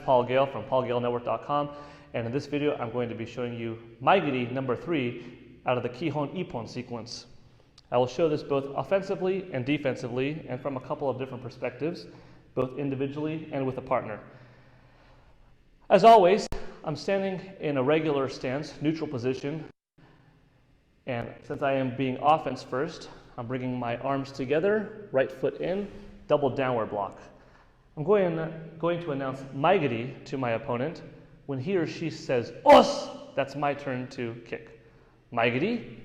Paul Gale from paulgalenetwork.com, and in this video I'm going to be showing you Mae Geri number 3 out of the Kihon Ippon sequence. I will show this both offensively and defensively and from a couple of different perspectives, both individually and with a partner. As always, I'm standing in a regular stance, neutral position, and since I am being offense first, I'm bringing my arms together, right foot in, double downward block. I'm going to announce Mae Geri to my opponent. When he or she says, "Os!" that's my turn to kick. Mae Geri.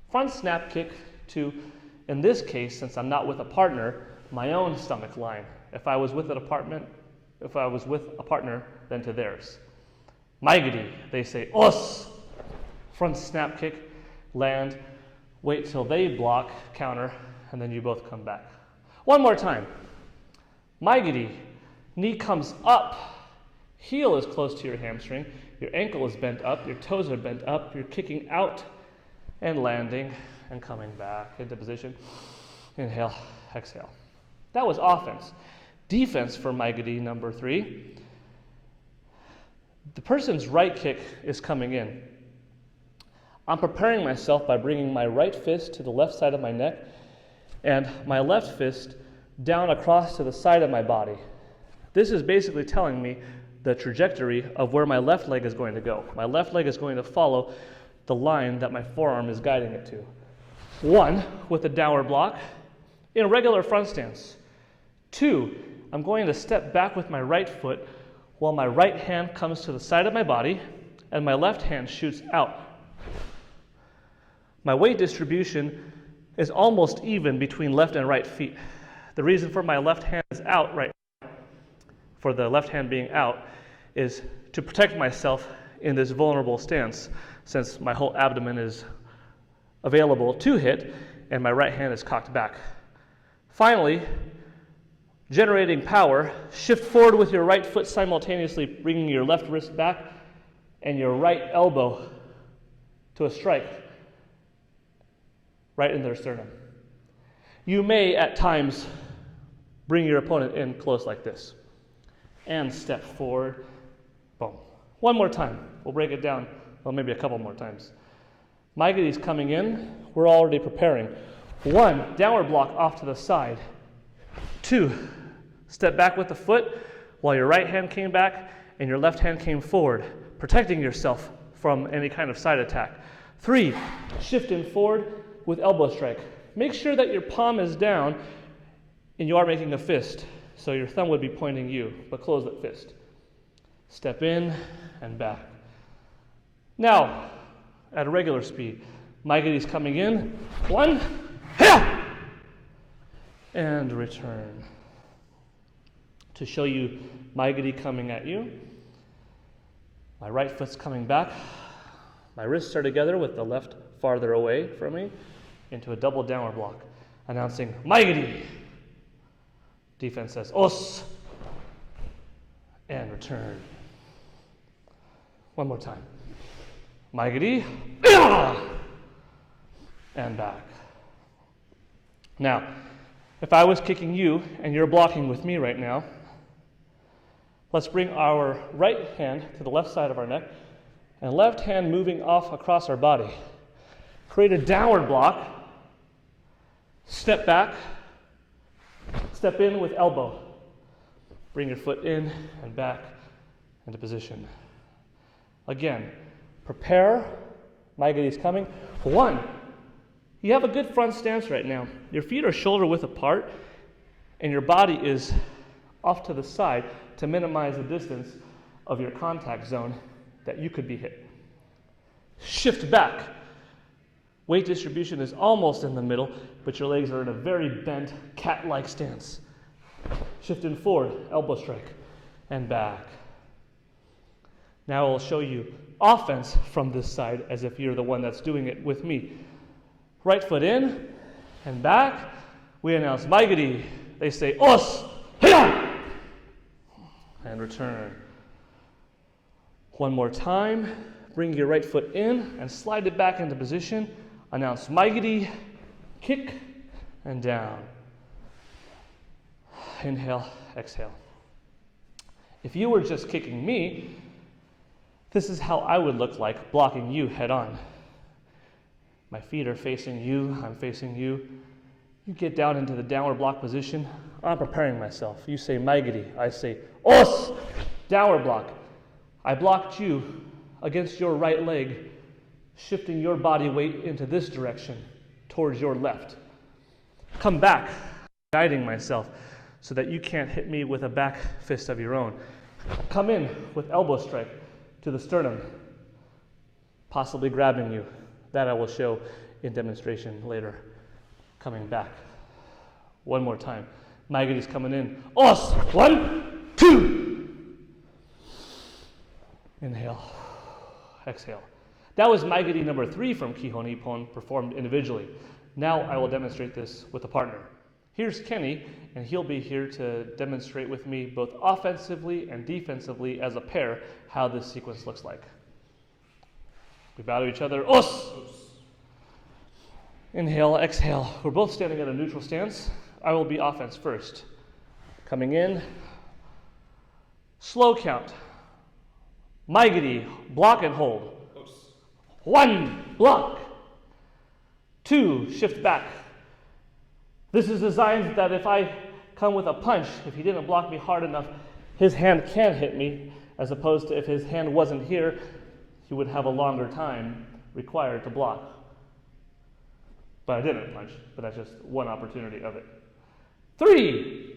Front snap kick to, in this case, since I'm not with a partner, my own stomach line. If I was with a partner, then to theirs. Mae Geri, they say, "Os!" Front snap kick, land, wait till they block, counter, and then you both come back. One more time. Mae Geri, knee comes up, heel is close to your hamstring, your ankle is bent up, your toes are bent up, you're kicking out and landing and coming back into position. Inhale, exhale. That was offense. Defense for Mae Geri number 3. The person's right kick is coming in. I'm preparing myself by bringing my right fist to the left side of my neck and my left fist down across to the side of my body. This is basically telling me the trajectory of where my left leg is going to go. My left leg is going to follow the line that my forearm is guiding it to. 1, with a downward block in a regular front stance. 2, I'm going to step back with my right foot while my right hand comes to the side of my body and my left hand shoots out. My weight distribution is almost even between left and right feet. The reason for my left hand is out right now, for the left hand being out, is to protect myself in this vulnerable stance, since my whole abdomen is available to hit and my right hand is cocked back. Finally, generating power, shift forward with your right foot simultaneously bringing your left wrist back and your right elbow to a strike right in their sternum. You may at times bring your opponent in close like this and step forward, boom. One more time, we'll break it down, well maybe a couple more times. Mae Geri's coming in, we're already preparing. 1, downward block off to the side. 2, step back with the foot while your right hand came back and your left hand came forward, protecting yourself from any kind of side attack. 3, shift in forward with elbow strike. Make sure that your palm is down and you are making a fist, so your thumb would be pointing you, but close that fist. Step in and back. Now, at a regular speed, Mae Geri's coming in. 1, and return. To show you Mae Geri coming at you, my right foot's coming back. My wrists are together with the left farther away from me into a double downward block, announcing Mae Geri. Defense says "Os!" and return. One more time. Mae Geri and back. Now, if I was kicking you and you're blocking with me right now, let's bring our right hand to the left side of our neck and left hand moving off across our body. Create a downward block, step back, step in with elbow. Bring your foot in and back into position. Again, prepare. Mae Geri's coming. 1, you have a good front stance right now. Your feet are shoulder width apart and your body is off to the side to minimize the distance of your contact zone that you could be hit. Shift back. Weight distribution is almost in the middle, but your legs are in a very bent, cat-like stance. Shift in forward, elbow strike, and back. Now I'll show you offense from this side as if you're the one that's doing it with me. Right foot in and back. We announce Mae Geri. They say "Os!" and return. One more time. Bring your right foot in and slide it back into position. Announce Mae Geri, kick, and down. Inhale, exhale. If you were just kicking me, this is how I would look like blocking you head on. My feet are facing you, I'm facing you. You get down into the downward block position. I'm preparing myself. You say Mae Geri, I say os, downward block. I blocked you against your right leg, shifting your body weight into this direction, towards your left. Come back, guiding myself so that you can't hit me with a back fist of your own. Come in with elbow strike to the sternum, possibly grabbing you. That I will show in demonstration later. Coming back. One more time. Mae Geri's coming in. Os! 1, 2. Inhale. Exhale. That was Mae Geri number 3 from Kihon Ippon, performed individually. Now I will demonstrate this with a partner. Here's Kenny, and he'll be here to demonstrate with me both offensively and defensively as a pair how this sequence looks like. We bow to each other. Os! Inhale, exhale. We're both standing at a neutral stance. I will be offense first. Coming in. Slow count. Mae Geri, block and hold. 1, block. 2, shift back. This is designed that if I come with a punch, if he didn't block me hard enough, his hand can hit me, as opposed to if his hand wasn't here, he would have a longer time required to block. But I didn't punch, but that's just one opportunity of it. 3,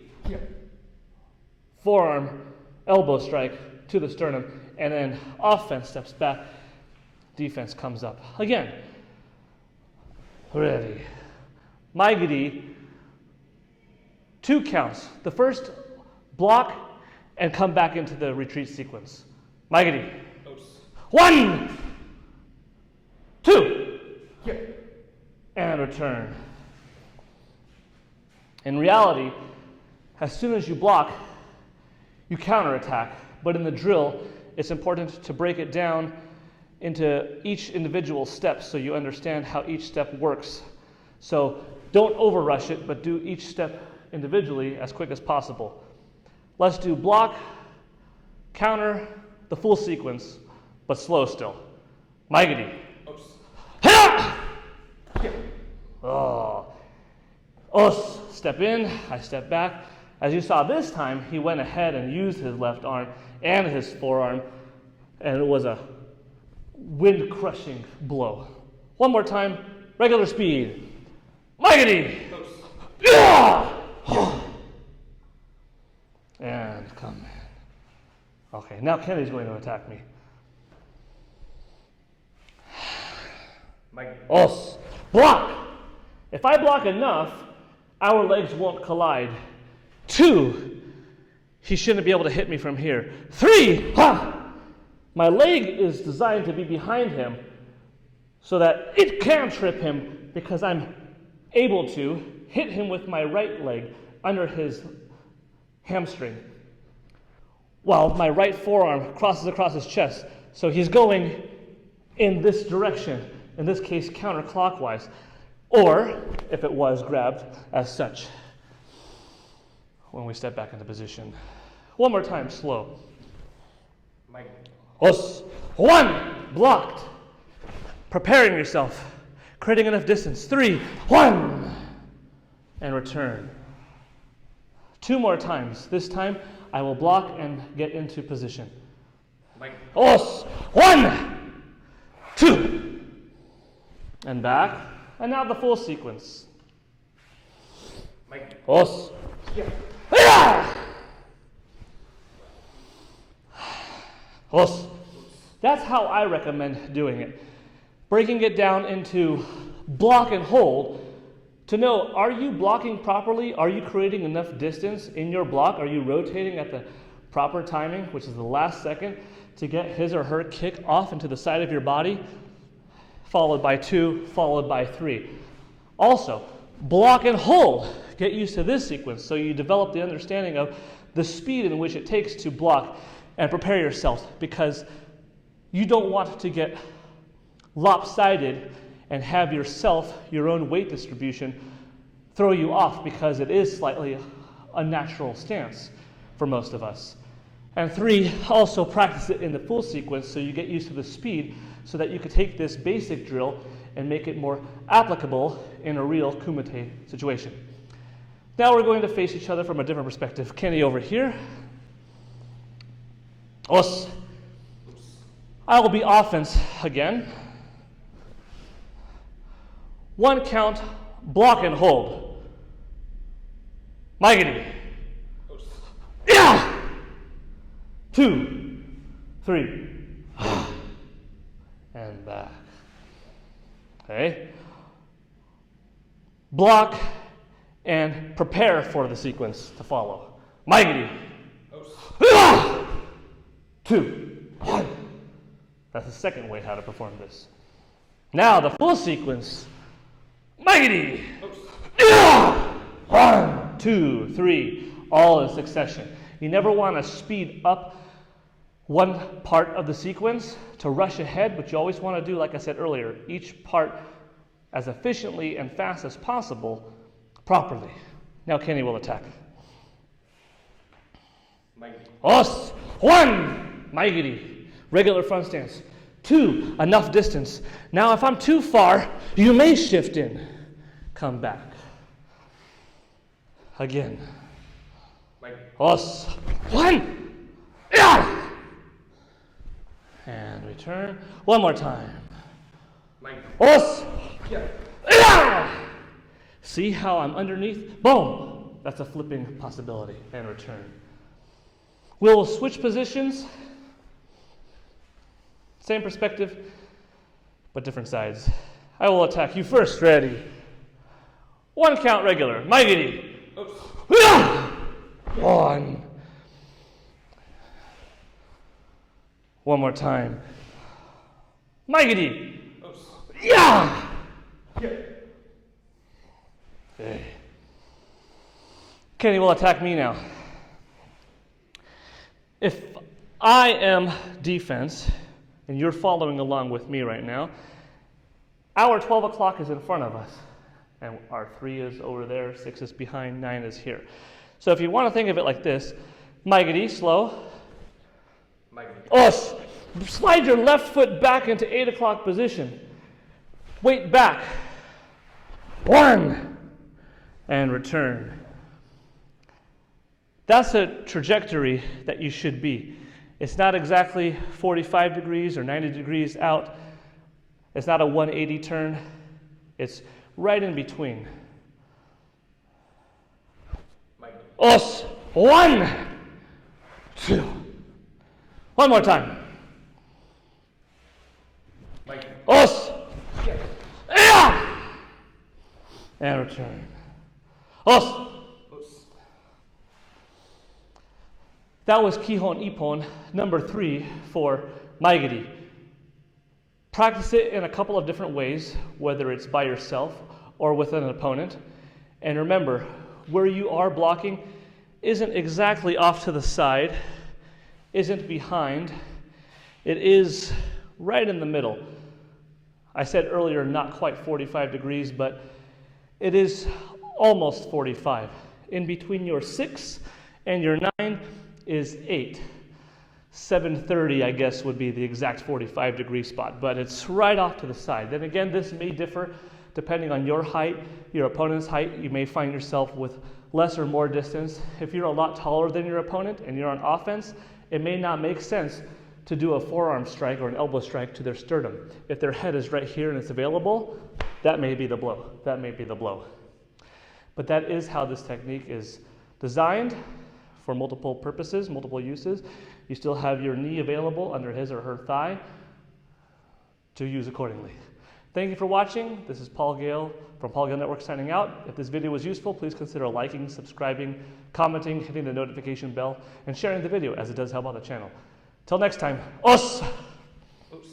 forearm, elbow strike to the sternum, and then offense steps back, defense comes up. Again, ready. Mae Geri, 2 counts. The first, block and come back into the retreat sequence. Mae Geri. 1, 2. And return. In reality, as soon as you block, you counterattack. But in the drill, it's important to break it down into each individual step so you understand how each step works. So don't overrush it, but do each step individually as quick as possible. Let's do block, counter, the full sequence, but slow still. Mae Geri. Oh. Os, step in, I step back. As you saw this time, he went ahead and used his left arm and his forearm, and it was a wind-crushing blow. One more time, regular speed. Mae Geri! And come in. Okay, now Kenny's going to attack me. Os, block! If I block enough, our legs won't collide. 2, he shouldn't be able to hit me from here. 3, ha! My leg is designed to be behind him so that it can trip him because I'm able to hit him with my right leg under his hamstring while my right forearm crosses across his chest. So he's going in this direction, in this case counterclockwise, or if it was grabbed as such when we step back into position. One more time, slow. Os, 1, blocked. Preparing yourself, creating enough distance. 3, 1, and return. 2 more times. This time, I will block and get into position. Os, 1, 2, and back. And now the full sequence. Os. Os. That's how I recommend doing it. Breaking it down into block and hold to know, are you blocking properly? Are you creating enough distance in your block? Are you rotating at the proper timing, which is the last second, to get his or her kick off into the side of your body? Followed by 2, followed by 3. Also, block and hold. Get used to this sequence so you develop the understanding of the speed in which it takes to block, and prepare yourself, because you don't want to get lopsided and have yourself, your own weight distribution, throw you off because it is slightly unnatural stance for most of us. And 3, also practice it in the full sequence so you get used to the speed so that you can take this basic drill and make it more applicable in a real kumite situation. Now we're going to face each other from a different perspective. Kenny over here. Os. I will be offense again. 1 count, block and hold. Mae Geri. Yeah! 2, 3, and back. Okay? Block and prepare for the sequence to follow. Mae Geri. 2, 1. That's the second way how to perform this. Now the full sequence. Mae Geri. 1, 2, 3, all in succession. You never want to speed up one part of the sequence to rush ahead, but you always want to do, like I said earlier, each part as efficiently and fast as possible, properly. Now Kenny will attack. Os. 1, Mae Geri, regular front stance. 2, enough distance. Now if I'm too far, you may shift in. Come back. Again. Os. 1. Yeah. And return. One more time. Os. Yeah. See how I'm underneath? Boom. That's a flipping possibility. And return. We'll switch positions. Same perspective, but different sides. I will attack you first. Ready? 1 count regular. Mae Geri. 1. One more time. Mae Geri. Yeah. Okay. Kenny will attack me now. If I am defense, and you're following along with me right now, our 12 o'clock is in front of us, and our 3 is over there, 6 is behind, 9 is here. So if you want to think of it like this, Mae Geri, slow. Os. Slide your left foot back into 8 o'clock position. Weight back. 1. And return. That's a trajectory that you should be. It's not exactly 45 degrees or 90 degrees out. It's not a 180 turn. It's right in between. Os. 1, 2. One more time. Os. Yeah. And return. Os. That was Kihon Ippon, number 3 for Mae Geri. Practice it in a couple of different ways, whether it's by yourself or with an opponent. And remember, where you are blocking isn't exactly off to the side, isn't behind. It is right in the middle. I said earlier not quite 45 degrees, but it is almost 45. In between your 6 and your 9 is 8. 730, I guess, would be the exact 45 degree spot, but it's right off to the side. Then again, this may differ depending on your height, your opponent's height. You may find yourself with less or more distance. If you're a lot taller than your opponent and you're on offense, it may not make sense to do a forearm strike or an elbow strike to their sternum. If their head is right here and it's available, that may be the blow. That may be the blow. But that is how this technique is designed for multiple purposes, multiple uses. You still have your knee available under his or her thigh to use accordingly. Thank you for watching. This is Paul Gale from Paul Gale Network signing out. If this video was useful, please consider liking, subscribing, commenting, hitting the notification bell, and sharing the video as it does help out the channel. Till next time, os! Oops.